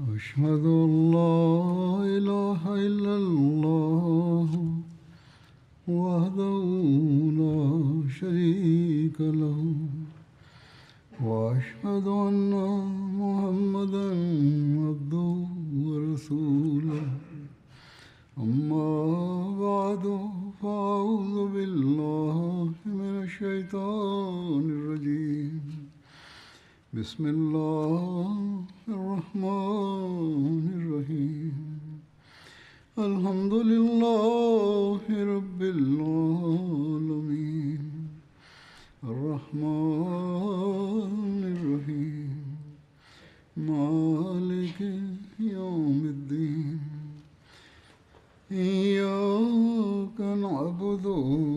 أشهد أن لا إله إلا الله وحده لا شريك له وأشهد أن محمدا عبده ورسوله أما بعد فأعوذ بالله من الشيطان الرجيم بسم الله الرحمن الرحيم الحمد لله رب العالمين الرحمن الرحيم مالك يوم الدين إياك نعبد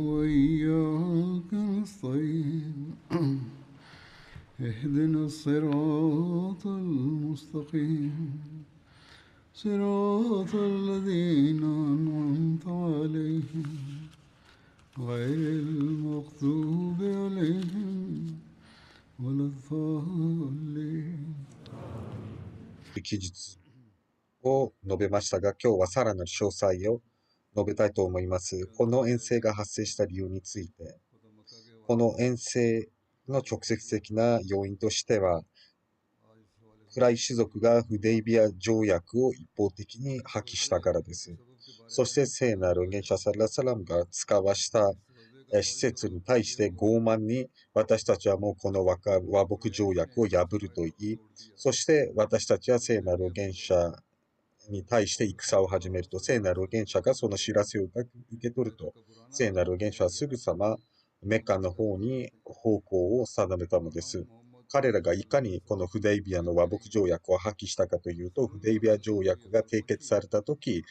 وإياك نستعين اهدنا الصراط المستقيم صراط الذين أنعمت عليهم غير المغضوب عليهم ولا الضالين 記述を述べましたが、今日はさらなる詳細を述べたいと思います。この遠征が発生した理由について、この遠征の直接的な要因としては、クライ種族がフデイビア条約を一方的に破棄したからです。そして聖なる預言者サラサラムが使わした施設に対して傲慢に私たちはもうこの和睦条約を破ると言い、そして私たちは聖なる預言者に対して戦を始めると、聖なる預言者がその知らせを受け取ると、聖なる預言者はすぐさまメカの方に方向を定めたのです。彼らがいかにこのフデイビアの和睦条約を破棄したかというと、フデイビア条約が締結されたとき、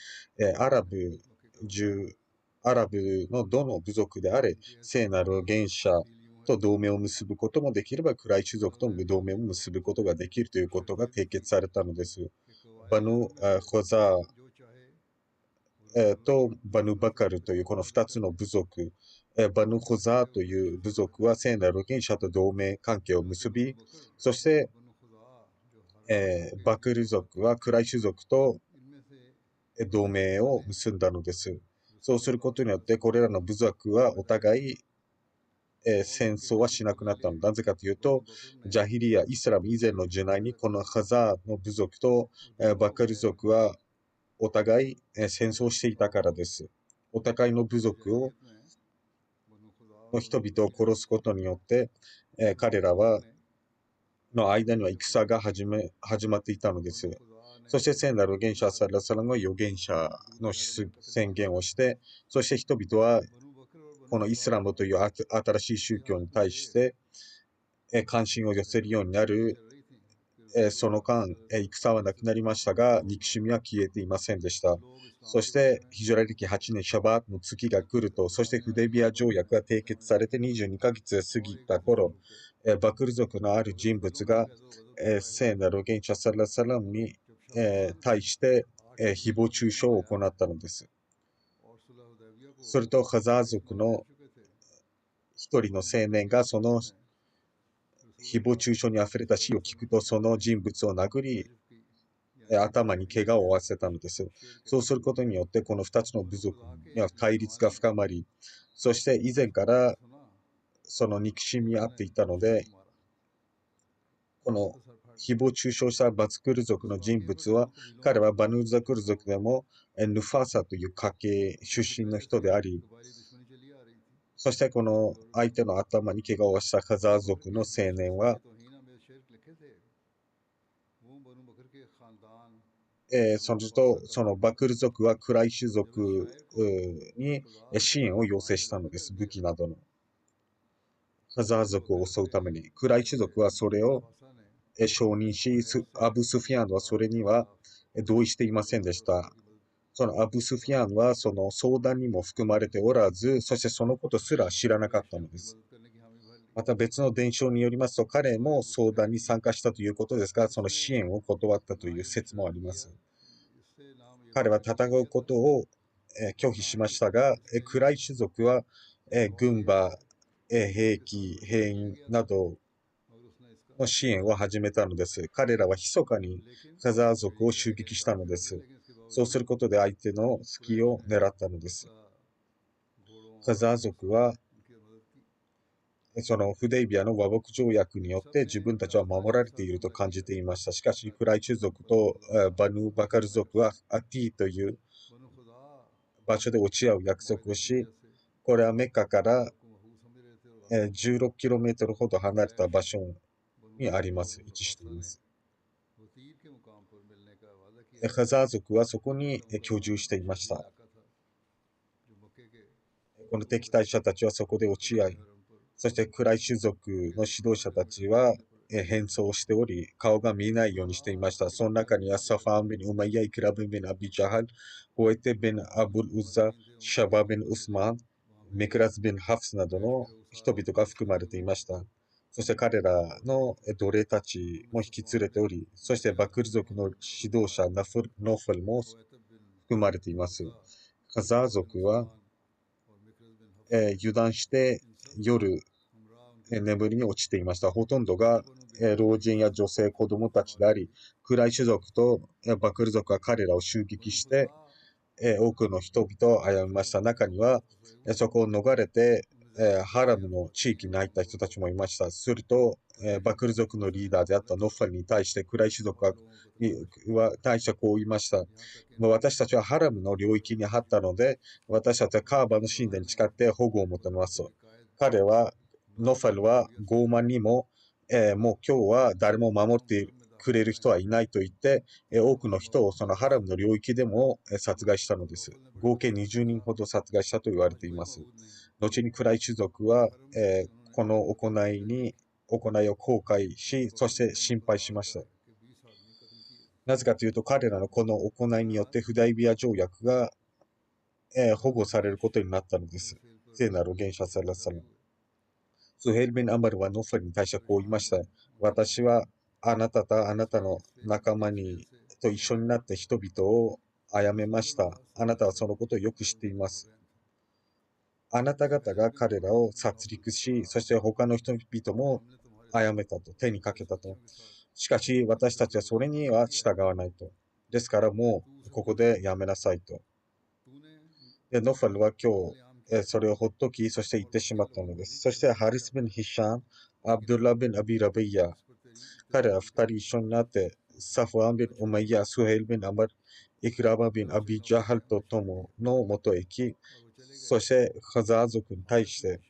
アラブのどの部族であれ、聖なる預言者と同盟を結ぶこともできれば、クライ種族とも同盟を結ぶことができるということが締結されたのです。バヌ・ホザーとバヌ・バカルというこの2つの部族、バヌ・ホザーという部族は聖なる預言者と同盟関係を結び、そして、バクル族はクライ種族と同盟を結んだのです。そうすることによって、これらの部族はお互い戦争はしなくなったの。なぜかというと、ジャヒリヤ、イスラム以前の時代にこのハザーの部族とバカル族はお互い戦争していたからです。お互いの部族の人々を殺すことによって、彼らの間には戦が始まっていたのです。そして聖なる預言者サラサラの預言者の宣言をして、そして人々はこのイスラムという新しい宗教に対して関心を寄せるようになる。その間、戦はなくなりましたが、憎しみは消えていませんでした。そして、ヒジュラ歴8年シャバートの月が来ると、そしてフデビア条約が締結されて22ヶ月過ぎた頃、バクル族のある人物が、聖なる預言者サラサラムに、対して、誹謗中傷を行ったのです。すると、ハザー族の一人の青年がその誹謗中傷に溢れた死を聞くと、その人物を殴り、頭に怪我を負わせたのです。そうすることによって、この2つの部族には対立が深まり、そして以前からその憎しみ合っていたので、この誹謗中傷したバツクル族の人物は、彼はバヌーザクル族でもヌファーサという家系出身の人であり、そしてこの相手の頭に怪我をしたカザー族の青年は、そのバクル族はクライシュ族に支援を要請したのです。武器などの。カザー族を襲うために。クライシュ族はそれを承認し、アブ・スフィアンはそれには同意していませんでした。そのアブ・スフィアンはその相談にも含まれておらず、そしてそのことすら知らなかったのです。また別の伝承によりますと、彼も相談に参加したということですが、その支援を断ったという説もあります。彼は戦うことを拒否しましたが、クライ種族は軍馬、兵器、兵員などの支援を始めたのです。彼らは密かにカザー族を襲撃したのです。そうすることで相手の隙を狙ったのです。カザー族はそのフデイビアの和睦条約によって自分たちは守られていると感じていました。しかし、クライチュ族とバヌーバカル族はアティという場所で落ち合う約束をし、これはメッカから16kmほど離れた場所にあります。位置しています。カザー族はそこに居住していました。この敵対者たちはそこで落ち合い、そしてクライシュ族の指導者たちは変装しており、顔が見えないようにしていました。その中にはサファーンビン・ウマイヤ、イクラビン・ビン・アビジャハル、ホエテ・ビン・アブル・ウザ、シャバ・ビン・ウスマン、メクラス・ビン・ハフスなどの人々が含まれていました。そして彼らの奴隷たちも引き連れており、そしてバクル族の指導者ノフルも含まれています。カザー族は、油断して夜、眠りに落ちていました。ほとんどが、老人や女性、子供たちであり、クライシュ族とバクル族は彼らを襲撃して、多くの人々を殺めました。中には、そこを逃れて、ハラムの地域に入った人たちもいました。すると、バクル族のリーダーであったノファルに対して、クライシュ族は対してこう言いました。私たちはハラムの領域に入ったので、私たちはカーバの神殿に誓って保護を求めます。彼は、ノファルは傲慢にも、もう今日は誰も守ってくれる人はいないと言って、多くの人をそのハラムの領域でも殺害したのです。合計20人ほど殺害したと言われています。後にクライ種族は、この行いを後悔し、そして心配しました。なぜかというと、彼らのこの行いによってフダイビア条約が、保護されることになったのです。聖なる現者サラサラ。スヘルビン・アマルはノファルに対してこう言いました。私はあなたとあなたの仲間にと一緒になって人々を殺めました。あなたはそのことをよく知っています。あなた方が彼らを殺戮し、そして他の人々も殺めたと、手にかけたと。しかし私たちはそれには従わないと。ですからもうここでやめなさいと。でノファルは今日、それをほっとき、そして言ってしまったのです。そしてハリス・ビン・ヒシャン、アブドゥラ・ビン・アビ・ラビヤ、彼ら二人一緒になって、サフワン・ビン・ウマイヤ、スヘル・ビン・アマル、イクラバ・ビン・アビ・ジャハルと共の元へ行き、そしてハザー族に対して、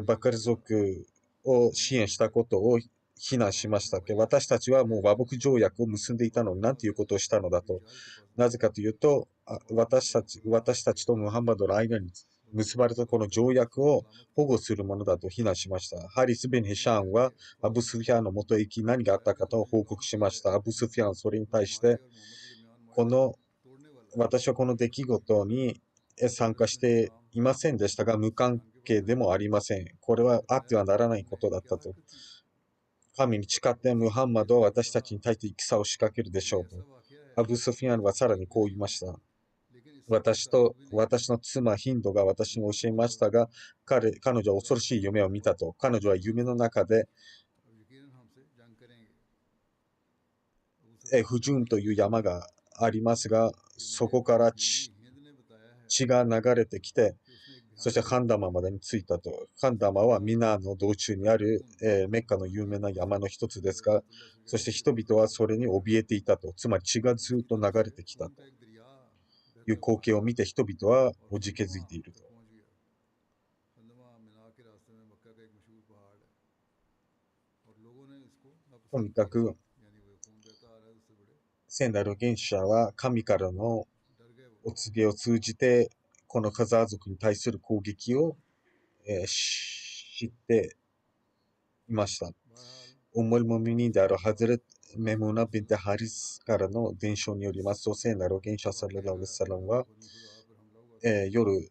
バカル族を支援したことを非難しましたけど、私たちはもう和睦条約を結んでいたのに何ていうことをしたのだと。なぜかというと、私たちとムハンマドの間に結ばれたこの条約を保護するものだと非難しました。ハリス・ビン・ヒシャンはアブスフィアンの元へ行き何があったかと報告しました。アブスフィアンはそれに対して、私はこの出来事に参加していませんでしたが、無関係でもありません。これはあってはならないことだったと。神に誓ってムハンマドは私たちに対して戦を仕掛けるでしょうと。アブスフィアンはさらにこう言いました。私の妻ヒンドが私に教えましたが、彼女は恐ろしい夢を見たと。彼女は夢の中でフジュンという山がありますが、そこから血が流れてきて、そしてハンダマまでに着いたと。ハンダマはミナの道中にある、メッカの有名な山の一つですが、そして人々はそれに怯えていたと。つまり血がずっと流れてきたという光景を見て人々はおじけづいていると。とにかく、聖なる原始者は神からのお告げを通じて、このカザー族に対する攻撃を、知っていました。ウムルムミニであるハズレット・メムナ・ビンテ・ハリスからの伝承によりますと、聖なる原始者サララウサランは、夜、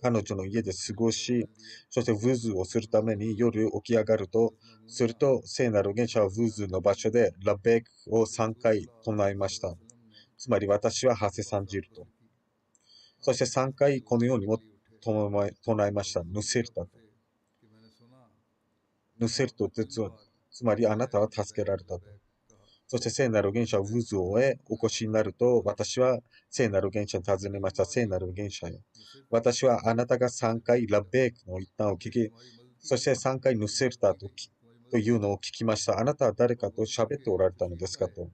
彼女の家で過ごし、そしてウーズをするために夜起き上がると、すると聖なる原始者はウーズの場所でラベックを3回唱えました。つまり私はハセサンジルと。そして3回このようにも唱えました。ヌセルタと。ヌセルトってつまりあなたは助けられたと。そして聖なる元首は渦を終え、お越しになると、私は聖なる元首に尋ねました。聖なる元首よ。私はあなたが3回ラベークの一端を聞き、そして3回ヌセルタというのを聞きました。あなたは誰かと喋っておられたのですかと。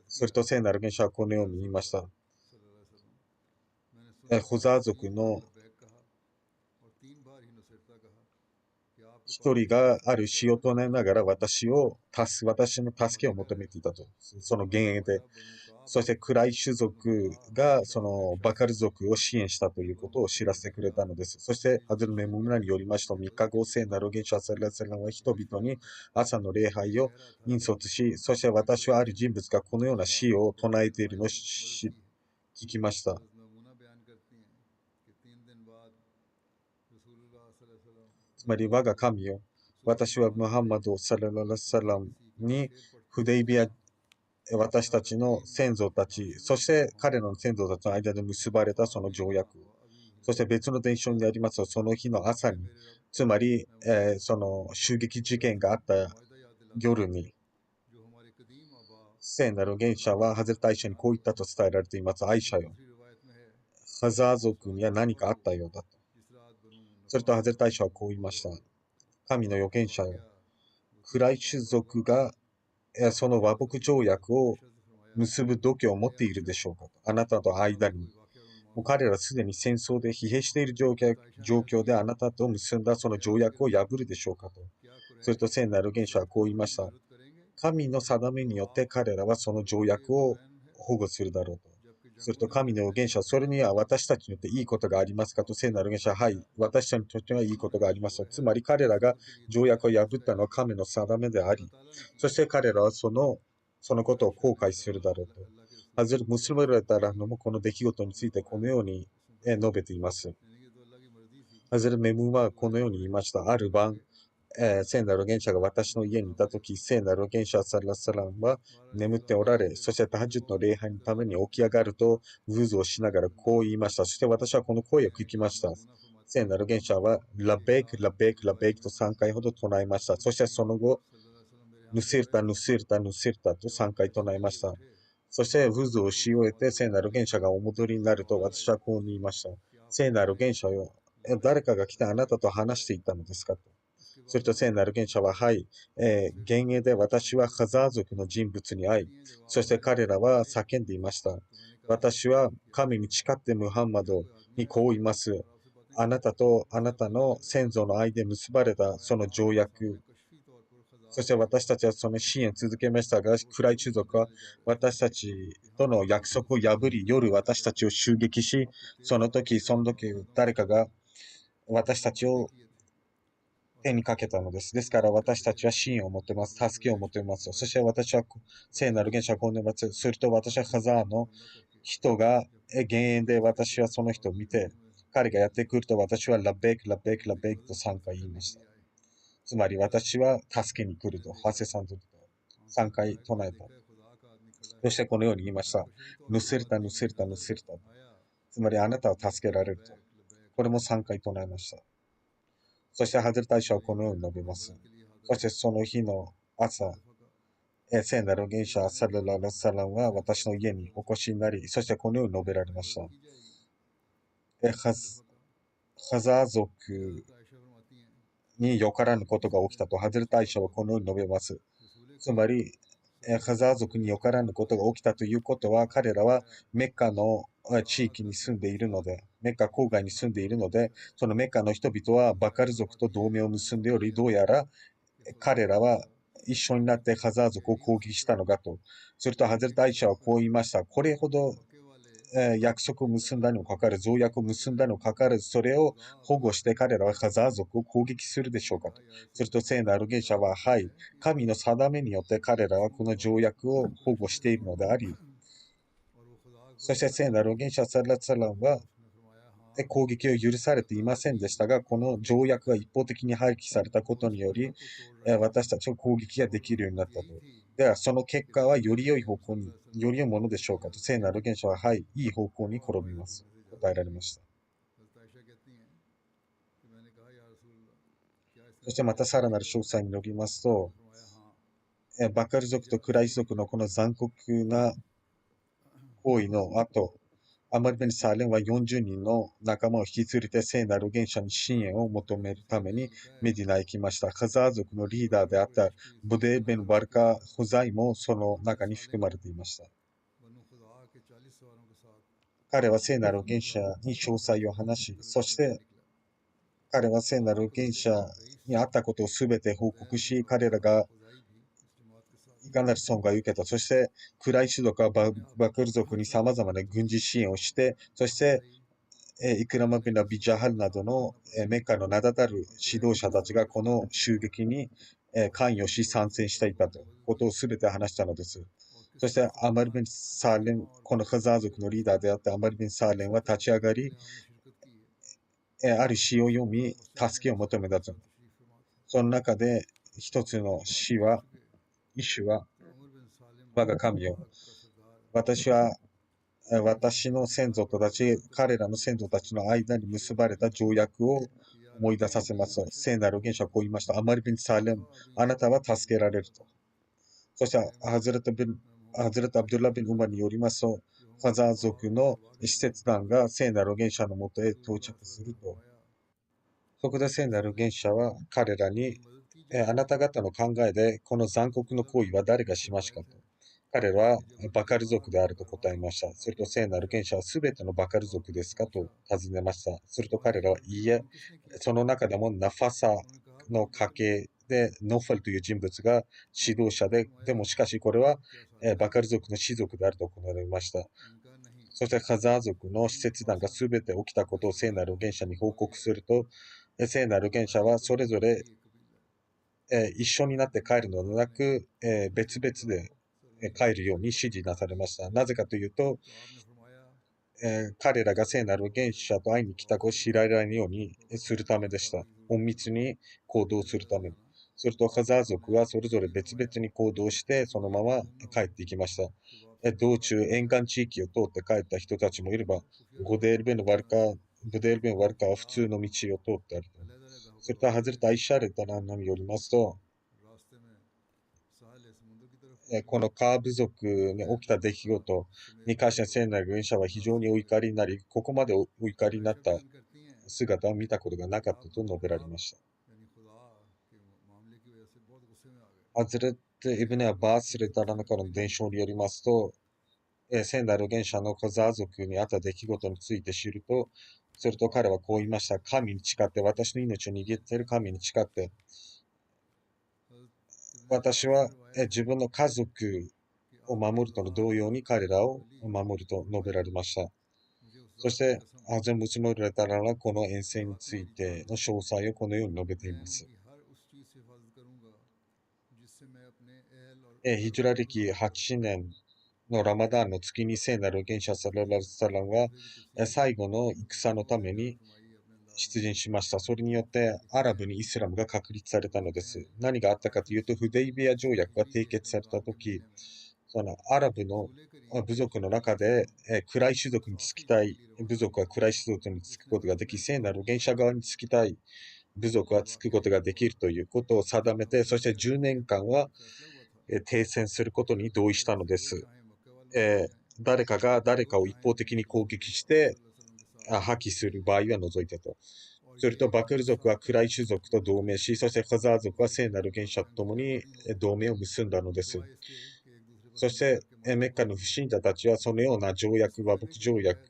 すると聖なる元首はこのように言いました。ホザー族の一人がある死を唱えながら私の助けを求めていたと。その幻影で。そして暗い種族がそのバカル族を支援したということを知らせてくれたのです。そしてハズルメムムナによりますと、3日後、聖なる元首アサラサラは人々に朝の礼拝を引率し、そして私はある人物がこのような死を唱えているのを聞きました。つまり我が神よ、私はムハンマド・サラララサラムにフデイビア、私たちの先祖たち、そして彼らの先祖たちの間で結ばれたその条約、そして別の伝承にありますと、その日の朝に、つまり、その襲撃事件があった夜に、聖なる元首はハゼル大社にこう言ったと伝えられています。アイシャよ、ハザー族には何かあったようだと。それとハゼル大社はこう言いました。神の預言者よ、暗い種族がその和睦条約を結ぶ度胸を持っているでしょうかと。あなたと間に。もう彼らはすでに戦争で疲弊している状況であなたと結んだその条約を破るでしょうかと。すると聖なる元首はこう言いました。神の定めによって彼らはその条約を保護するだろうと。すると神の預言者はそれには私たちによっていいことがありますかと聖なる預言者ははい、私たちにとってはいいことがありますと。つまり彼らが条約を破ったのは神の定めであり、そして彼らはそのことを後悔するだろうと。ハズル・ムスリムラダラのもこの出来事についてこのように述べています。ハズル・メムはこのように言いました。ある晩、聖なる元首が私の家にいたとき、聖なる元首サラサランは眠っておられ、そしてタハジュッドの礼拝のために起き上がると、ウズをしながらこう言いました。そして私はこの声を聞きました。聖なる元首は、ラベーク、ラベーク、ラベークと3回ほど唱えました。そしてその後、ヌシルタ、ヌシルタ、ヌシルタと3回唱えました。そして、ウズをし終えて、聖なる元首がお戻りになると、私はこう言いました。聖なる元首よ、誰かが来てあなたと話していたのですかと。すると聖なる元首は、はい、幻影で私はハザー族の人物に会い、そして彼らは叫んでいました。私は神に誓ってムハンマドにこう言います。あなたとあなたの先祖の愛で結ばれたその条約、そして私たちはその支援を続けましたが、暗い種族は私たちとの約束を破り、夜私たちを襲撃し、その時誰かが私たちを手にかけたのです。ですから私たちは支援を求めます。助けを求めます。そして私は聖なる元首はこう願います。すると私はハザーの人が幻影で私はその人を見て、彼がやってくると私はラベーク、ラベーク、ラベークと3回言いました。つまり私は助けに来ると、ハセさんと3回唱えた。そしてこのように言いました。ヌセルタ、ヌセルタ、ヌセルタ。つまりあなたを助けられると。これも3回唱えました。そしてハゼル大将はこのように述べます。そしてその日の朝、聖なる元首サルララサランは私の家にお越しになり、そしてこのように述べられました。ハザー族によからぬことが起きたとハゼル大将はこのように述べます。つまり、ハザー族によからぬことが起きたということは、彼らはメッカの地域に住んでいるので、メッカ郊外に住んでいるので、そのメッカの人々はバカル族と同盟を結んでおり、どうやら彼らは一緒になってハザー族を攻撃したのかと。するとハゼル大社はこう言いました。これほど約束を結んだにもかかわらず、条約を結んだにもかかわらず、それを保護して彼らはハザー族を攻撃するでしょうかと。すると聖なる元首は、はい、神の定めによって彼らはこの条約を保護しているのであり、そして聖なる元首サラツァランは攻撃を許されていませんでしたが、この条約が一方的に廃棄されたことにより、私たちを攻撃ができるようになったと。では、その結果はより良い方向に、より良いものでしょうかと、聖なる元首は、はい、いい方向に転びます。答えられました。そしてまたさらなる詳細によりますと、バカル族とクライシ族のこの残酷な行為の後、アマルベン・サーレンは40人の仲間を引き連れて聖なる元者に支援を求めるためにメディナへ行きました。カザー族のリーダーであったブデー・ベン・ワルカ・ホザイもその中に含まれていました。彼は聖なる元者に詳細を話し、そして彼は聖なる元者にあったことをすべて報告し、彼らがいかなる損害を受けた。そして、クライ種族はバクル族に様々な軍事支援をして、そして、イクラマビナ・ビジャハルなどのメッカの名だたる指導者たちがこの襲撃に関与し参戦していたということをすべて話したのです。そして、アマルビン・サーレン、このカザー族のリーダーであったアマルビン・サーレンは立ち上がり、ある詩を読み、助けを求めたと。その中で一つの詩は、一首は、我が神よ、私は私の先祖たち、彼らの先祖たちの間に結ばれた条約を思い出させます。聖なる元首はこう言いました。アマリビン・サーレム、あなたは助けられると。そして、ハズレット・アブドゥラ・ビン・ウマによりますと、ファザー族の使節団が聖なる元首のもとへ到着すると。そこで聖なる元首は彼らに、あなた方の考えでこの残酷の行為は誰がしましたかと。彼らはバカル族であると答えました。すると聖なる元首はすべてのバカル族ですかと尋ねました。すると彼らは、いいえ、その中でもナファサの家系でノファルという人物が指導者で、でもしかしこれはバカル族の氏族であると行われました。そしてカザー族の使節団がすべて起きたことを聖なる元首に報告すると、聖なる元首はそれぞれ一緒になって帰るのではなく、別々で帰るように指示なされました。なぜかというと、彼らが聖なる元首と会いに来たことを知られないようにするためでした。隠密に行動するために。すると、ハザー族はそれぞれ別々に行動して、そのまま帰っていきました。道中、沿岸地域を通って帰った人たちもいれば、ブデールベン・ワルカは普通の道を通ってあると。それと、ハズレタ・アイシャレタランナによりますと、このカーブ族に起きた出来事に関して聖なる元首は非常にお怒りになり、ここまでお怒りになった姿を見たことがなかったと述べられました。ハズレット・イブネ・アバース・レタラナからの伝承によりますと、聖なる元首のカザー族にあった出来事について知ると、すると彼はこう言いました。神に誓って、私の命を握っている神に誓って、私は自分の家族を守るとの同様に彼らを守ると述べられました。そして、アゼムスムレタラはこの遠征についての詳細をこのように述べています。ヒジュラ歴8年のラマダーンの月に聖なる元首サララサランは最後の戦のために出陣しました。それによってアラブにイスラムが確立されたのです。何があったかというと、フデイビア条約が締結されたとき、そのアラブの部族の中で、クライ種族につきたい部族はクライ種族につくことができ、聖なる元首側につきたい部族はつくことができるということを定めて、そして10年間は停戦することに同意したのです。誰かが誰かを一方的に攻撃して破棄する場合は除いてと。すると、バクル族はクライ種族と同盟し、そしてカザー族は聖なる元首と共に同盟を結んだのです。そして、メッカの不信者たちはそのような条約、和睦条約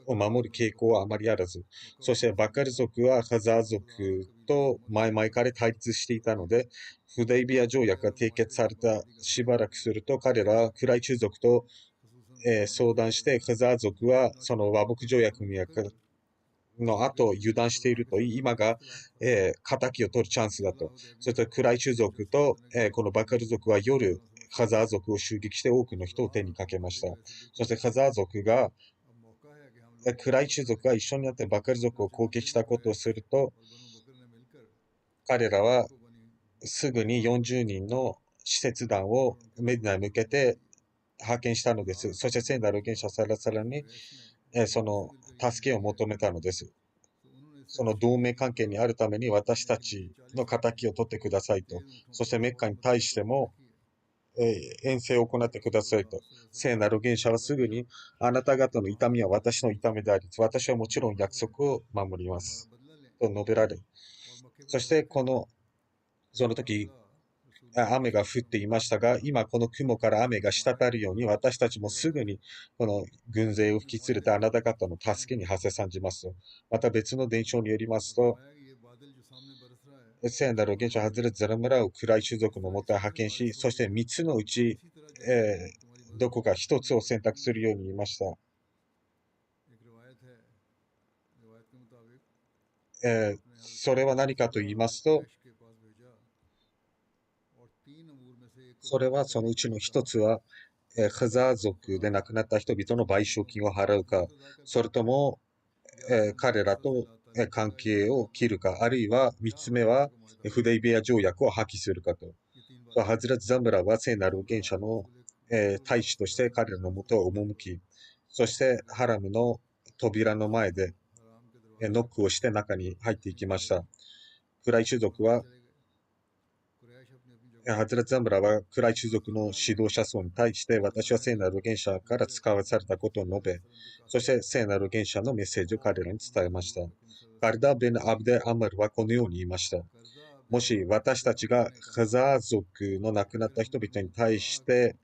を守る傾向はあまりあらず、そしてバカル族はハザー族と前々から対立していたので、フデイビア条約が締結されたしばらくすると、彼らはクライ種族と、相談して、ハザー族はその和睦条約の後、油断しているといい、今が、仇を取るチャンスだと。そしてクライ種族と、このバカル族は夜、ハザー族を襲撃して多くの人を手にかけました。そしてハザー族がクライ種族が一緒になってバカル族を攻撃したことをすると、彼らはすぐに40人の使節団をメディナに向けて派遣したのです。そして聖なる元首サラサラにその助けを求めたのです。その同盟関係にあるために私たちの仇を取ってくださいと。そしてメッカに対しても、遠征を行ってくださいと。聖なる元首はすぐに、あなた方の痛みは私の痛みであり、私はもちろん約束を守ります。と述べられ、そしてその時、雨が降っていましたが、今この雲から雨が滴るように、私たちもすぐにこの軍勢を引き連れてあなた方の助けに馳せ参じますと。また別の伝承によりますと、聖なる元首ハズレット・ザラムラを暗い種族のもとへ派遣し、そして3つのうち、どこか1つを選択するように言いました。それは何かと言いますと、それはそのうちの一つは、ハザー族で亡くなった人々の賠償金を払うか、それとも、彼らと関係を切るか、あるいは三つ目は、フデイベア条約を破棄するかと。ハズラツ・ザムラは聖なる預言者の、大使として彼らのもとを赴き、そしてハラムの扉の前で、ノックをして中に入っていきました。クライ種族は、ハズラツ・ザムラはクライ種族の指導者層に対して、私は聖なる預言者から使わされたことを述べ、そして聖なる預言者のメッセージを彼らに伝えました。カルダ・ベン・アブデ・アマルはこのように言いました。もし私たちがハザー族の亡くなった人々に対して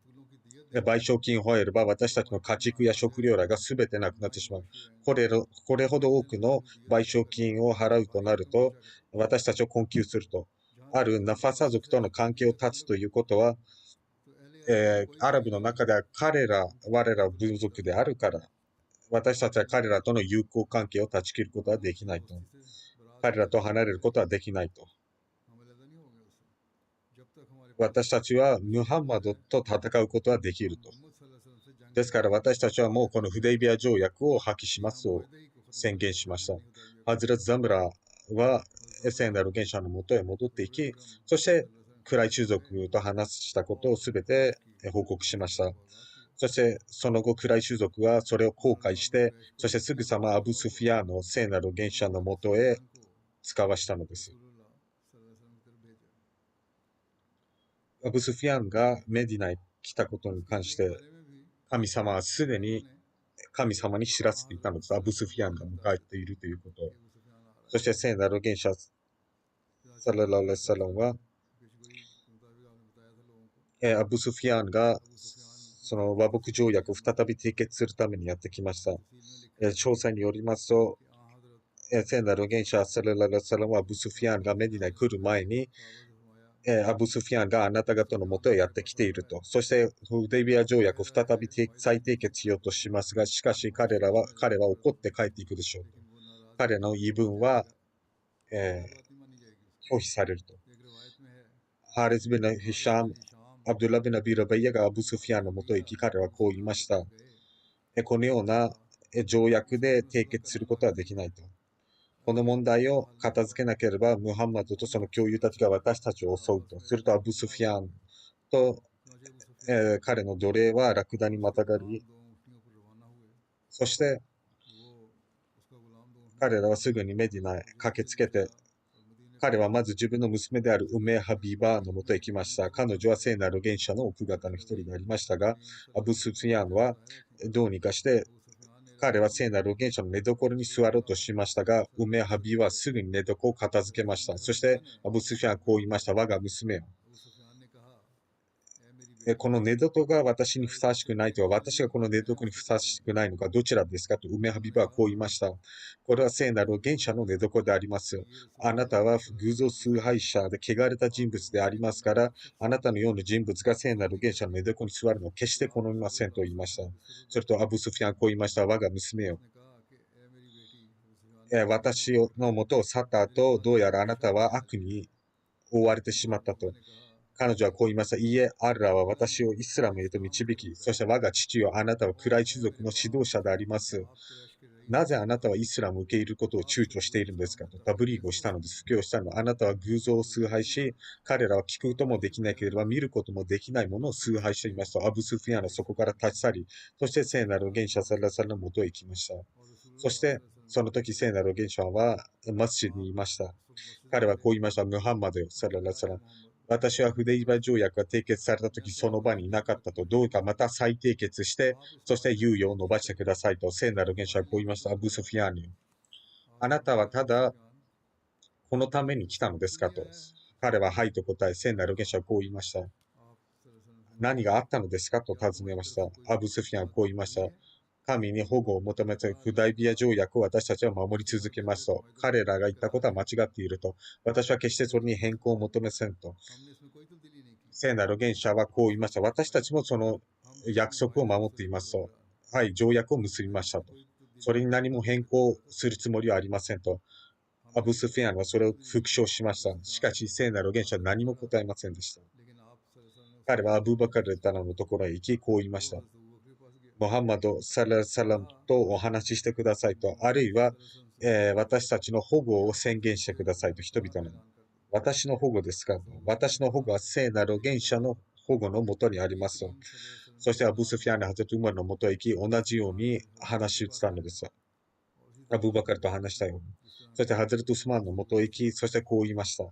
賠償金を払えれば、私たちの家畜や食料らが全てなくなってしまう。これほど多くの賠償金を払うとなると、私たちを困窮すると。あるナファサ族との関係を断つということは、アラブの中では我ら部族であるから、私たちは彼らとの友好関係を断ち切ることはできないと。彼らと離れることはできないと。私たちはムハンマドと戦うことはできると。ですから私たちはもうこのフデイビア条約を破棄しますと宣言しました。ハズラツ・ザムラは聖なる元首のもとへ戻っていき、そしてクライ種族と話したことをすべて報告しました。そしてその後クライ種族はそれを後悔して、そしてすぐさまアブ・スフィアの聖なる元首のもとへ使わしたのです。アブ・スフィアンがメディナへ来たことに関して、神様はすでに神様に知らせていたのです。アブ・スフィアンが迎えているということ。そして聖なる元首サララレサランは、アブ・スフィアンがその和睦条約を再び締結するためにやってきました。詳細によりますと、聖なる元首サララレサランはアブ・スフィアンがメディナに来る前に、アブ・スフィアンがあなた方のもとへやってきていると。そして、フデイビア条約を再び再締結しようとしますが、しかし彼は怒って帰っていくでしょうと。彼の言い分は、拒否されると。ハリス・ビン・ヒシャム、アブドゥラ・ビン・アビラバイヤがアブ・スフィアンのもとへ行き、彼はこう言いました。このような条約で締結することはできないと。この問題を片付けなければ、ムハンマドとその教友たちが私たちを襲うと。すると、アブ・スフィアンと、彼の奴隷はラクダにまたがり、そして彼らはすぐにメディナへ駆けつけて、彼はまず自分の娘であるウメ・ハビバーのもとへ来ました。彼女は聖なる元首の奥方の一人でありましたが、アブ・スフィアンはどうにかして彼は聖なる元首の寝所に座ろうとしましたが、ウメ・ハビはすぐに寝床を片付けました。そしてアブ・スフィアンはこう言いました。我が娘よ。この寝床が私にふさわしくないとは、私がこの寝床にふさわしくないのか、どちらですかと、ウメハビバはこう言いました。これは聖なる元首の寝床であります。あなたは偶像崇拝者で汚れた人物でありますから、あなたのような人物が聖なる元首の寝床に座るのを決して好みませんと言いました。それとアブ・スフィアンはこう言いました。我が娘よ。私のもとを去った後、どうやらあなたは悪に覆われてしまったと。彼女はこう言いました。いいえ、アッラーは私をイスラムへと導き、そして我が父よ、あなたは暗い種族の指導者であります。なぜあなたはイスラムを受け入れることを躊躇しているんですかと。タブリーグをしたのです。布教したのは、あなたは偶像を崇拝し、彼らは聞くこともできなければ見ることもできないものを崇拝していますと。アブ・スフィアンはそこから立ち去り、そして聖なる元首サラサラのもとへ行きました。そして、その時聖なる元首はマスジドにいました。彼はこう言いました。ムハンマドよ、サララサラ。私はフデイバ条約が締結された時その場にいなかったと、どうかまた再締結して、そして猶予を伸ばしてくださいと、聖なる元首はこう言いました。アブスフィアーニ。あなたはただこのために来たのですかと。彼ははいと答え、聖なる元首はこう言いました。何があったのですかと尋ねました。アブスフィアンはこう言いました。神に保護を求めてフダイビア条約を私たちは守り続けますと。彼らが言ったことは間違っていると。私は決してそれに変更を求めませんと。聖なる元首はこう言いました。私たちもその約束を守っていますと。はい、条約を結びましたと。それに何も変更するつもりはありませんと。アブスフィアンはそれを復唱しました。しかし、聖なる元首は何も答えませんでした。彼はアブバカルタナのところへ行き、こう言いました。ムハンマド・サラサラムとお話ししてくださいと、あるいは、私たちの保護を宣言してくださいと、人々の。私の保護ですか？私の保護は聖なる元首の保護のもとにありますと。そしてアブスフィアンのハゼトウマルのもとへ行き、同じように話ししたのです。アブバカルと話したように。そしてハゼルト・ウスマンのもとへ行き、そしてこう言いました。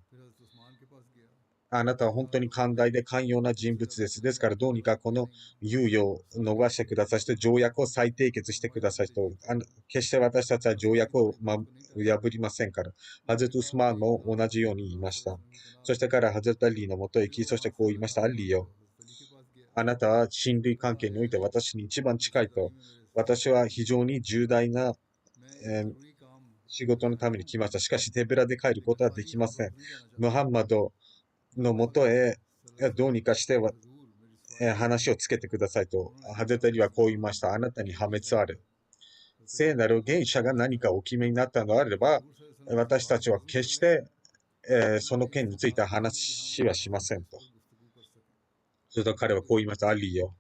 あなたは本当に寛大で寛容な人物です。ですからどうにかこの猶予を伸ばしてください。そして条約を再締結してくださいと。決して私たちは条約を、破りませんから。ハゼルト・ウスマンも同じように言いました。そして彼はハゼルト・アリーのもとへ行き、そしてこう言いました。アリーよ。あなたは親類関係において私に一番近いと。私は非常に重大な、仕事のために来ました。しかし手ぶらで帰ることはできません。ムハンマドのもとへどうにかして話をつけてくださいと、ハゼタリはこう言いました。あなたに破滅ある。聖なる元首が何かお決めになったのであれば、私たちは決して、その件について話はしませんと。それと彼はこう言いました。アリーよ。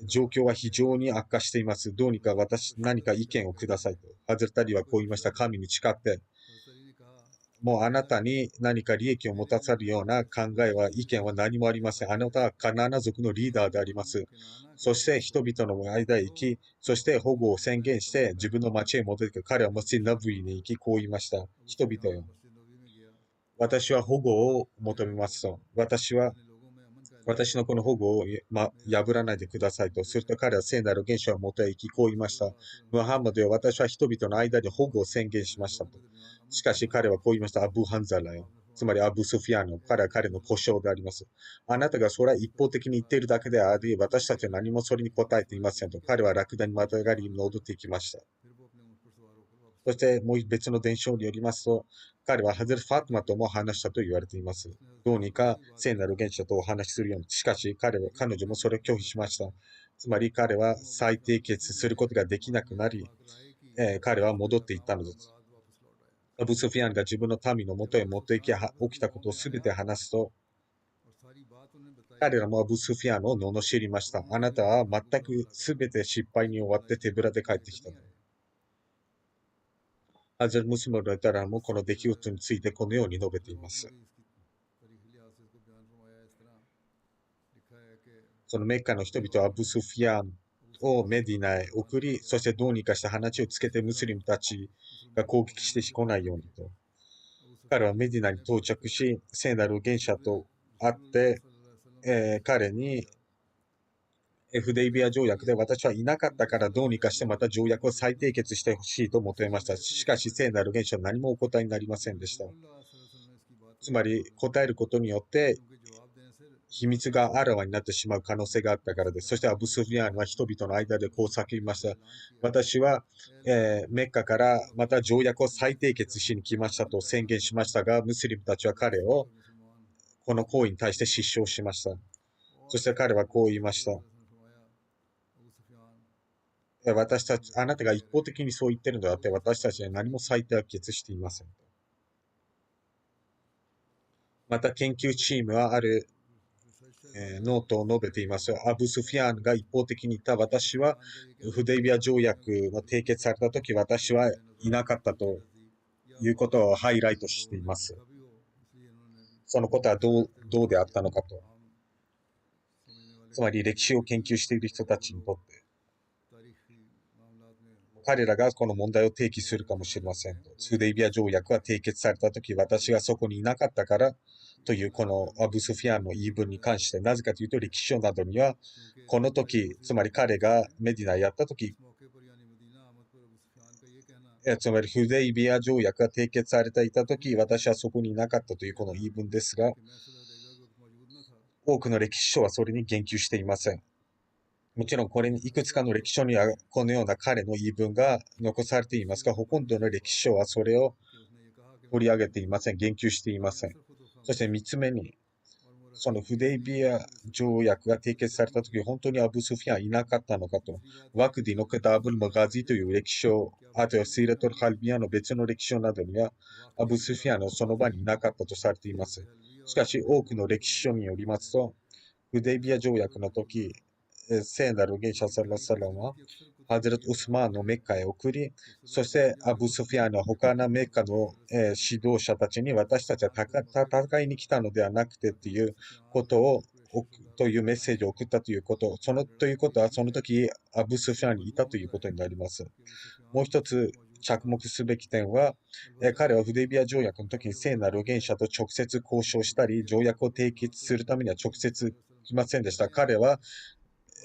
状況は非常に悪化しています。どうにか何か意見をくださいと。ハゼタリはこう言いました。神に誓って、もうあなたに何か利益を持たせるような考えは、意見は何もありません。あなたはカナーナ族のリーダーであります。そして人々の間へ行き、そして保護を宣言して自分の町へ戻ってくる。彼はマスジドナブイに行き、こう言いました。人々よ。私は保護を求めますと。私のこの保護を、破らないでくださいと。すると彼は聖なる元首を元へ行き、こう言いました。ムハンマドよ、私は人々の間で保護を宣言しましたと。しかし彼はこう言いました。アブ・ハンザラよ。つまりアブ・スフィアノ。彼は彼の故障であります。あなたがそれは一方的に言っているだけであり、私たちは何もそれに答えていませんと。彼はラクダにまたがり戻っていきました。そしてもう別の伝承によりますと、彼はハゼル・ファトマとも話したと言われています。どうにか聖なる元首とお話しするように。しかし彼女もそれを拒否しました。つまり彼は再締結することができなくなり、彼は戻っていったのです。アブ・スフィアンが自分の民のもとへ持って行き起きたことをすべて話すと、彼らもアブ・スフィアンを罵りました。あなたは全くすべて失敗に終わって手ぶらで帰ってきた。ハゼル・ムスムル・ダラもこの出来事についてこのように述べています。そのメッカの人々はアブ・スフィアンをメディナへ送り、そしてどうにかして話をつけてムスリムたちが攻撃してこないようにと。彼はメディナに到着し、聖なる元首と会って、彼にフデイビア条約で私はいなかったからどうにかしてまた条約を再締結してほしいと求めました。しかし聖なる元首は何もお答えになりませんでした。つまり答えることによって秘密があらわになってしまう可能性があったからです。そしてアブ・スフィアンは人々の間でこう叫びました。私は、メッカからまた条約を再締結しに来ましたと宣言しましたが、ムスリムたちは彼をこの行為に対して失笑しました。そして彼はこう言いました。あなたが一方的にそう言っているのであって、私たちは何も再締結していません。また研究チームはあるノートを述べています。アブ・スフィアンが一方的に言った。私はフデイビア条約が締結されたとき、私はいなかったということをハイライトしています。そのことはどうであったのかと。つまり歴史を研究している人たちにとって、彼らがこの問題を提起するかもしれませんと。フデイビア条約は締結されたとき、私がそこにいなかったからというこのアブ・スフィアンの言い分に関して、なぜかというと歴史書などには、この時、つまり彼がメディナやった時、つまりフデイビア条約が締結されていた時、私はそこにいなかったというこの言い分ですが、多くの歴史書はそれに言及していません。もちろんこれにいくつかの歴史書にはこのような彼の言い分が残されていますが、ほとんどの歴史書はそれを取り上げていません。言及していません。そして3つ目に、そのフデイビア条約が締結されたとき、本当にアブ・スフィアンいなかったのかと。ワクディのケターブル・マガジーという歴史書、あとはシーラトル・ハルビアの別の歴史書などには、アブ・スフィアンのその場にいなかったとされています。しかし、多くの歴史書によりますと、フデイビア条約の時、聖なる元首サラサラムは、ハズレット・ウスマンのメッカへ送り、そしてアブ・スフィアンの他のメッカの、指導者たちに私たちは戦いに来たのではなくてということを、というメッセージを送ったということ、ということはその時アブ・スフィアンにいたということになります。もう一つ着目すべき点は、彼はフデビア条約の時に聖なる預言者と直接交渉したり、条約を締結するためには直接来ませんでした。彼は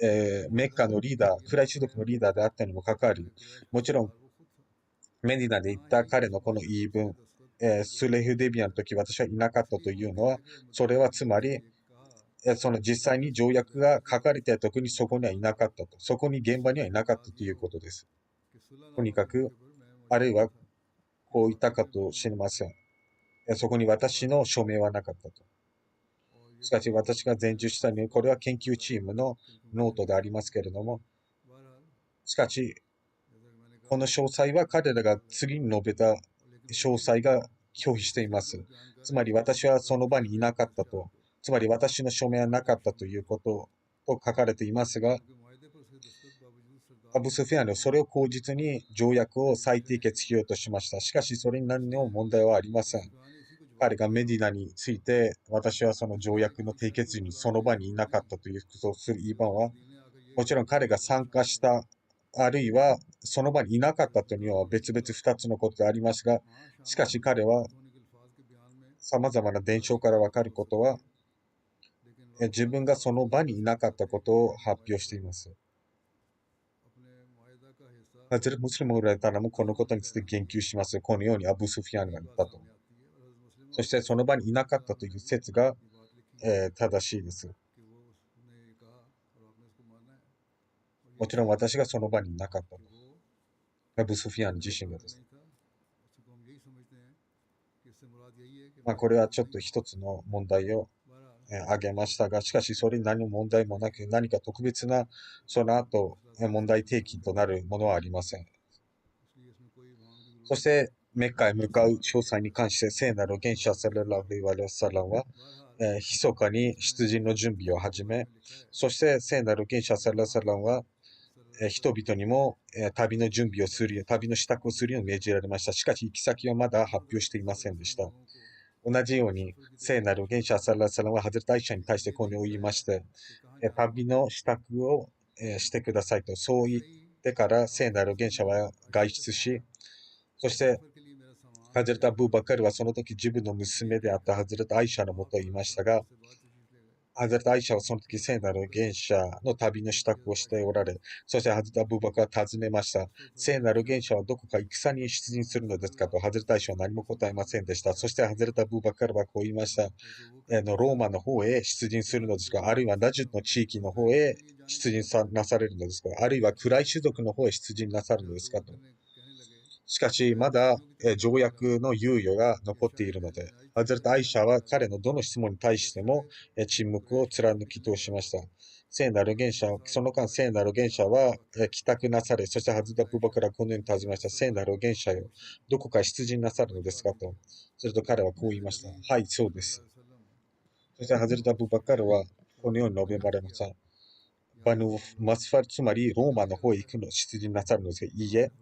メッカのリーダー、クライ種族のリーダーであったにもかかわらず、もちろんメディナで言った彼のこの言い分、スレフデビアの時私はいなかったというのは、それはつまり、その実際に条約が書かれていた時にそこにはいなかったと。そこに現場にはいなかったということです。とにかく、あるいはこう言ったかと知りません。そこに私の署名はなかったと。しかし私が前述したように、これは研究チームのノートでありますけれども、しかし、この詳細は彼らが次に述べた詳細が拒否しています。つまり私はその場にいなかったと。つまり私の署名はなかったということと書かれていますが、アブ・スフィアンはそれを口実に条約を再締結しようとしました。しかしそれに何の問題はありません。彼がメディナについて、私はその条約の締結時にその場にいなかったということをする言い分は、もちろん彼が参加した、あるいはその場にいなかったというのは別々2つのことでありますが、しかし彼は様々な伝承からわかることは、自分がその場にいなかったことを発表しています。ハズレムスリムウラタラもこのことについて言及します。このようにアブ・スフィアンが言ったと。そしてその場にいなかったという説が、正しいです。もちろん私がその場にいなかったと。アブ・スフィアン自身がです。これはちょっと一つの問題を挙げましたが、しかしそれに何も問題もなく、何か特別なその後問題提起となるものはありません。そしてメッカへ向かう詳細に関して聖なる元首サララフィワレサランは密かに出陣の準備を始め、そして聖なる元首サラサランは人々にも旅の準備をするよう、旅の支度をするよう命じられました。しかし行き先はまだ発表していませんでした。同じように聖なる元首サラサランはハズレタイシャに対してこのように言いまして、旅の支度をしてくださいと、そう言ってから聖なる元首は外出し、そしてハズレタ・アブーバカルはその時自分の娘であったハズレタ・アイシャのもとを言いましたが、ハズレタ・アイシャはその時聖なる元首の旅の支度をしておられ、そしてハズレタ・アブーバカルは尋ねました。聖なる元首はどこか戦に出陣するのですかと、ハズレタ・アイシャは何も答えませんでした。そしてハズレタ・アブーバカルはこう言いました。ローマの方へ出陣するのですか、あるいはナジュの地域の方へ出陣なされるのですか、あるいは暗い種族の方へ出陣なさるのですかと。しかし、まだ条約の猶予が残っているので、ハズレタ・アイシャは彼のどの質問に対しても沈黙を貫き通しました。聖なる元首、その間、聖なる元首は帰宅なされ、そしてハズレタ・ブバからこのように尋ねました。聖なる元首よ、どこか出陣なさるのですかと。すると彼はこう言いました。はい、そうです。そしてハズレタ・ブバカルはこのように述べられました。バヌ・マスファル、つまりローマの方へ行くの、出陣なさるのですか、いいえ。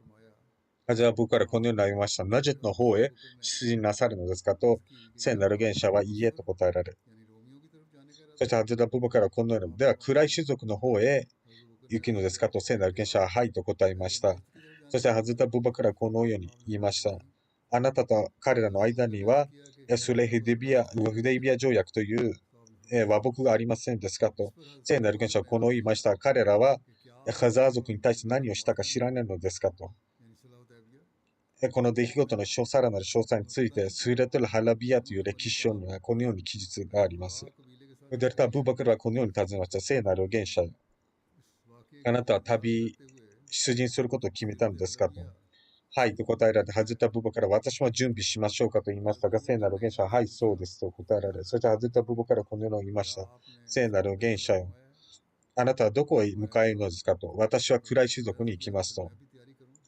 ハズレタ・ブバカルはこのように述べました。ナジェットの方へ出陣なさるのですかと、聖なる元首はいいえと答えられる。そしてハズレタ・ブバカルはこのように、では暗い種族の方へ行くのですかと、聖なる元首ははいと答えました。そしてハズタ・ブバカラはこのように言いました。あなたと彼らの間には、スレフデイビア条約という和睦がありませんですかと。聖なる賢者はこの言いました。彼らはハザー族に対して何をしたか知らないのですかと。この出来事のさらなる詳細について、スーレトル・ハラビアという歴史書にはこのように記述があります。デルタ・ブーバクルはこのように尋ねました。聖なる預言者、あなたは出陣することを決めたのですかと。はいと答えられて、ハズタ・ブーバから私は準備しましょうかと言いましたが、聖なる預言者は、はい、そうですと答えられ、そしてハズタ・ブーバからこのように言いました。聖なる預言者よ。あなたはどこへ向かえるのですかと。私は暗い種族に行きますと。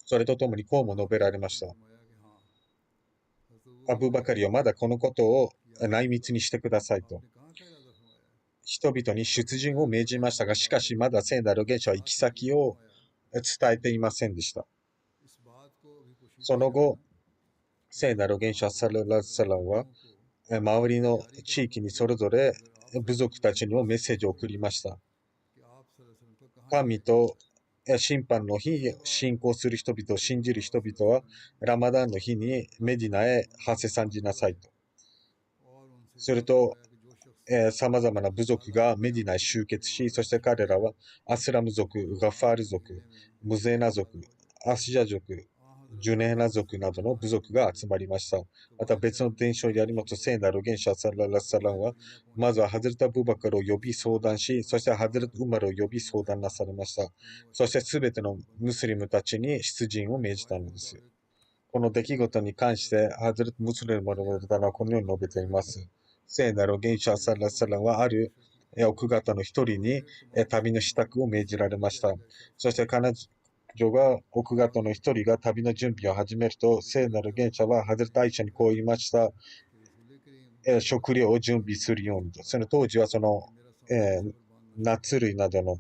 それとともにこうも述べられました。アブーバカリはまだこのことを内密にしてくださいと。人々に出陣を命じましたが、しかしまだ聖なる預言者は行き先を伝えていませんでした。その後、聖なる預言者サララサランは、周りの地域にそれぞれ部族たちにもメッセージを送りました。神と審判の日に信仰する人々を信じる人々は、ラマダンの日にメディナへ馳せ参じなさいと。すると、様々な部族がメディナへ集結し、そして彼らはアスラム族、ガファール族、ムゼーナ族、アシジャ族、ジュネーナ族などの部族が集まりました。また別の伝承でありますと、聖なる預言者サララサランは、まずはハズレタ・ブーバカルを呼び相談し、そしてハズレタ・ウマルを呼び相談なされました。そしてすべてのムスリムたちに出陣を命じたのです。この出来事に関して、ハズレタ・ムスリムのルダナはこのように述べています。聖なる預言者サラサランはある奥方の一人に旅の支度を命じられました。そして彼女が奥方の一人が旅の準備を始めると、聖なる預言者はハズレタ・アイシャにこう言いました。食料を準備するようにと。その当時はナッツ類などの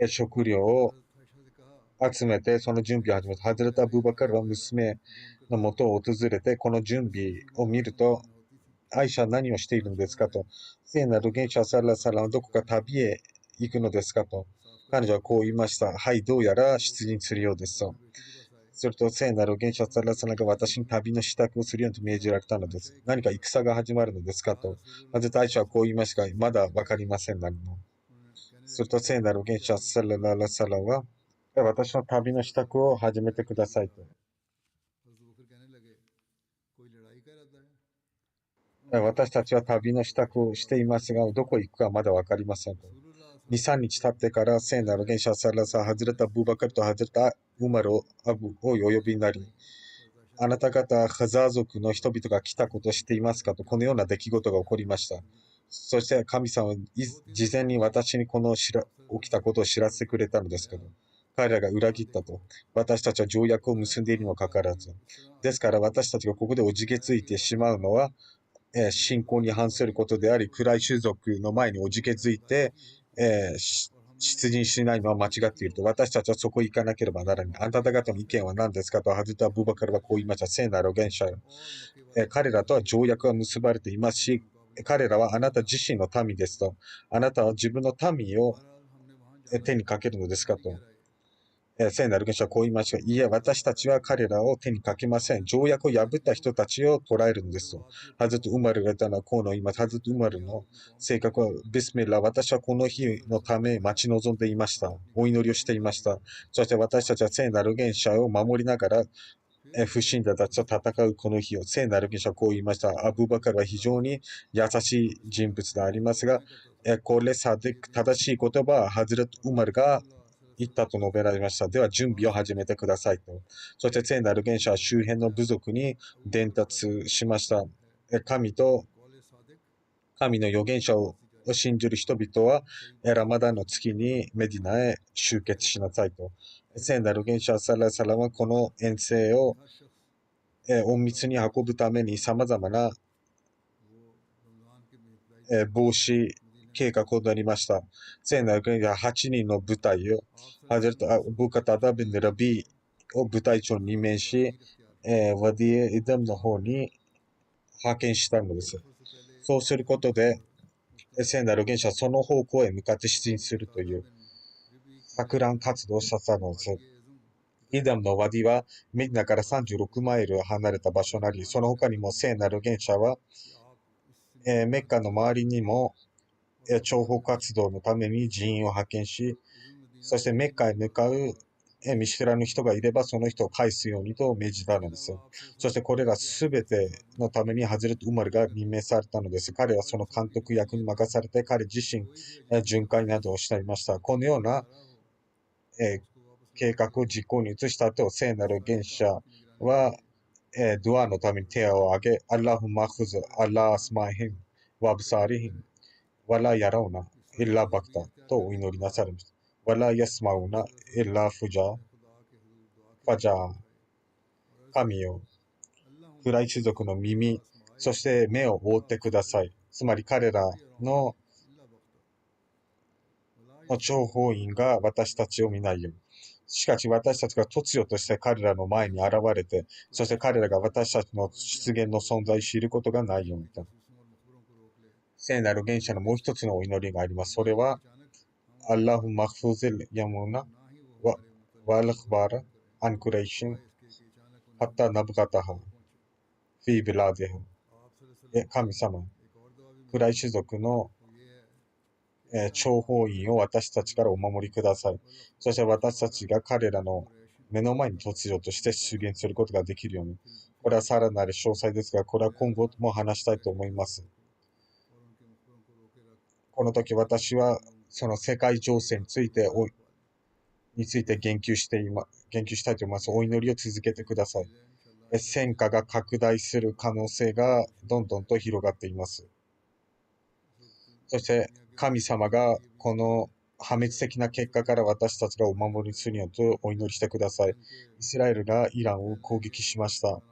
食料を集めて、その準備を始めた。ハズレタ・アブーバカルは娘のもとを訪れて、この準備を見ると、アイシャは何をしているのですかと。聖なる預言者サラサラはどこか旅へ行くのですかと。彼女はこう言いました。はい、どうやら出陣するようですと。すると、聖なる預言者サラサラが私に旅の支度をするように命じられたのです。何か戦が始まるのですかと。まず大将はこう言いましたが、まだわかりません、何も。すると、聖なる預言者サララサラは、私の旅の支度を始めてくださいと。私たちは旅の支度をしていますが、どこへ行くかまだわかりませんと。2、3日経ってから、聖なる預言者サラサ、ハズレタ・ブーバカルとハズレタ・ウマルをお呼びになり、あなた方、ハザー族の人々が来たことを知っていますかと、このような出来事が起こりました。そして神様は事前に私にこの起きたことを知らせてくれたのですけど、彼らが裏切ったと。私たちは条約を結んでいるにもかかわらず。ですから私たちがここでおじけついてしまうのは、信仰に反することであり、暗い種族の前におじけづいて、出陣しないのは間違っていると。私たちはそこへ行かなければならない。あなた方の意見は何ですかと、ハズタ・ブーバカルはこう言いました。聖なる預言者よ。彼らとは条約が結ばれていますし、彼らはあなた自身の民ですと。あなたは自分の民を手にかけるのですかと。聖なる賢者はこう言いました。いえ、私たちは彼らを手にかけません。条約を破った人たちを捉えるんですと。ハズト・ウマルが言ったのはこうの言います。ハズト・ウマルの性格は、ビスミラ、私はこの日のため待ち望んでいました。お祈りをしていました。そして私たちは聖なる賢者を守りながら、不信者たちと戦うこの日を、聖なる賢者はこう言いました。アブバカルは非常に優しい人物でありますが、これ正しい言葉はハズレット・ウマルが言ったと述べられました。では準備を始めてくださいと。そして聖なる元首は周辺の部族に伝達しました。神の預言者を信じる人々はラマダンの月にメディナへ集結しなさいと。聖なる元首サラサラはこの遠征を隠密に運ぶために様々な防止計画を取りました。聖なる国では8人の部隊を、ハゼルト・アブカタダ・ビン・ラビーを部隊長に任命し、ワディエ・イダムの方に派遣したのです。そうすることで、聖なる元首はその方向へ向かって出陣するという。錯乱活動したのです。イダムのワディはメディナから36マイル離れた場所なり、その他にも聖なる原者は、メッカの周りにも、諜報活動のために人員を派遣し、そしてメッカへ向かう見知らぬ人がいればその人を返すようにと命じたのです。そしてこれらすべてのためにハズレット・ウマルが任命されたのです。彼はその監督役に任されて彼自身、巡回などをしていました。このような、計画を実行に移した後、聖なる原者は、ドアのために手を挙げ、アッラフマフズ、アッラースマイヒン、ワブサーリヒン、ワラヤラウナ、イッラバクタとお祈りなされました。ワラヤスマウナ、イッラフジャ、ファジャー、神よ、フライ種族の耳、そして目を覆ってください。つまり彼らの諜報員が私たちを見ないように。しかし私たちが突如として彼らの前に現れて、そして彼らが私たちの出現の存在を知ることがないようにと。聖なる原者のもう一つのお祈りがあります。それは、アッラフマフフズルヤムナワアルクバラアンクレイシンハッタナブガタハフィービラディハ神様、クライ種族の諜報員を私たちからお守りください。そして私たちが彼らの目の前に突如として出現することができるように。これはさらなる詳細ですが、これは今後も話したいと思います。この時私はその世界情勢について言及したいと思います。お祈りを続けてください。戦火が拡大する可能性がどんどんと広がっています。そして神様がこの破滅的な結果から私たちがお守りするようとお祈りしてください。イスラエルがイランを攻撃しました。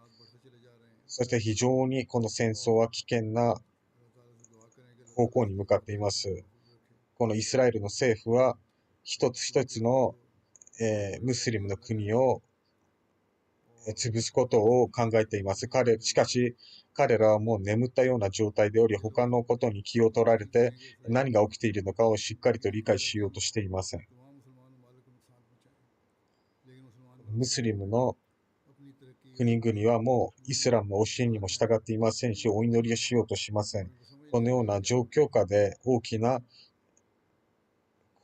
そして非常にこの戦争は危険な方向に向かっています。このイスラエルの政府は一つ一つの、ムスリムの国を潰すことを考えています。しかし、彼らはもう眠ったような状態でおり、他のことに気を取られて、何が起きているのかをしっかりと理解しようとしていません。ムスリムの国々はもうイスラムの教えにも従っていませんし、お祈りをしようとしません。このような状況下で大きな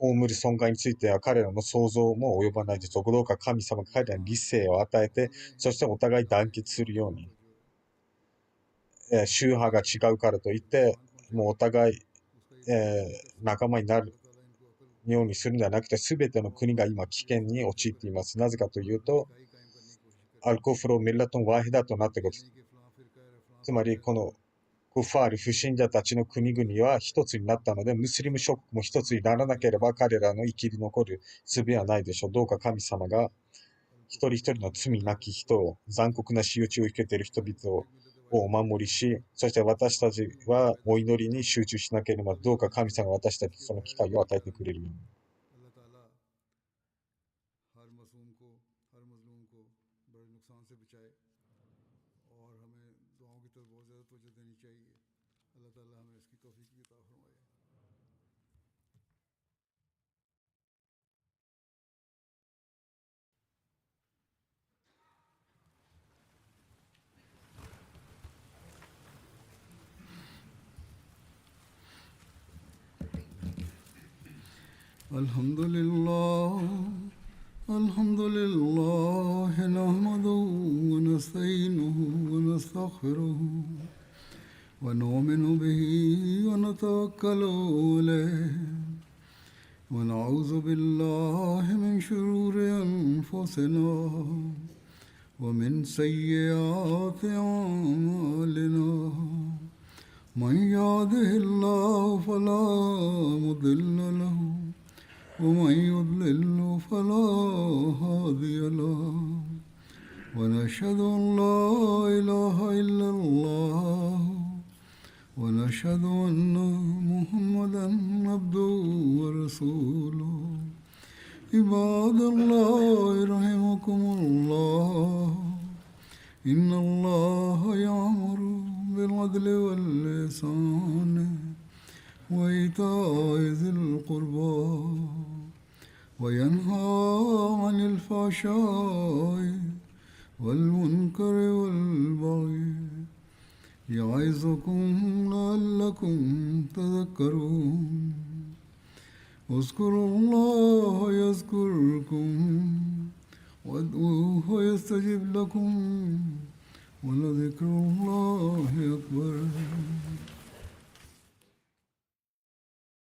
被る損害については彼らの想像も及ばないです。どうか神様が彼らに理性を与えて、そしてお互い団結するように。宗派が違うからといって、もうお互い、仲間になるようにするのではなくて、すべての国が今危険に陥っています。なぜかというと、アルコフロ・ミラトン・ワヒダとなっていることです。つまり、このクファール、不信者たちの国々は一つになったので、ムスリム諸国も一つにならなければ彼らの生き残る術はないでしょう。どうか神様が一人一人の罪なき人を、残酷な仕打ちを受けている人々をお守りし、そして私たちはお祈りに集中しなければ、どうか神様が私たちにその機会を与えてくれるように。الحمد لله الحمد لله نحمده ونستعينه ونستغفره ونؤمن به ونتوكل عليه ونعوذ بالله من شرور أنفسنا ومن سيئات أعمالنا من يهده الله فلا مضل له ومن يضلل فلا هادي له ونشهد أن لا إله إلا الله ونشهد أن محمدا عبده ورسوله عباد الله رحمكم الله إن الله يأمر بالعدل والإحسان وإيتاء ذي القربى وينهى عن الفحشاء والمنكر والبغي يعظكم لعلكم تذكرون اذكروا الله يذكركم وادعوه يستجب لكم ولذكر الله أكبر